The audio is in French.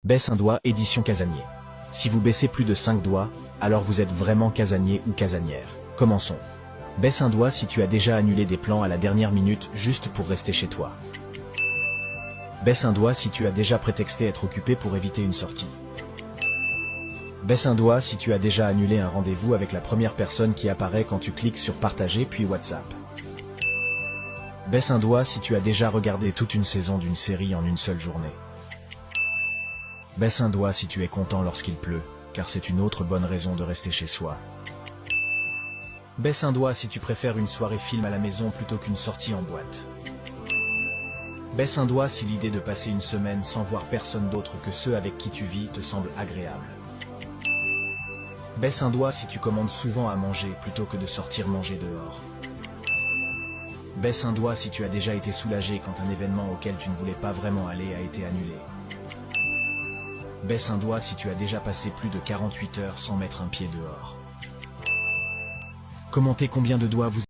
Baisse un doigt, édition casanier. Si vous baissez plus de 5 doigts, alors vous êtes vraiment casanier ou casanière. Commençons. Baisse un doigt si tu as déjà annulé des plans à la dernière minute juste pour rester chez toi. Baisse un doigt si tu as déjà prétexté être occupé pour éviter une sortie. Baisse un doigt si tu as déjà annulé un rendez-vous avec la première personne qui apparaît quand tu cliques sur partager puis WhatsApp. Baisse un doigt si tu as déjà regardé toute une saison d'une série en une seule journée. Baisse un doigt si tu es content lorsqu'il pleut, car c'est une autre bonne raison de rester chez soi. Baisse un doigt si tu préfères une soirée film à la maison plutôt qu'une sortie en boîte. Baisse un doigt si l'idée de passer une semaine sans voir personne d'autre que ceux avec qui tu vis te semble agréable. Baisse un doigt si tu commandes souvent à manger plutôt que de sortir manger dehors. Baisse un doigt si tu as déjà été soulagé quand un événement auquel tu ne voulais pas vraiment aller a été annulé. Baisse un doigt si tu as déjà passé plus de 48 heures sans mettre un pied dehors. Commentez combien de doigts vous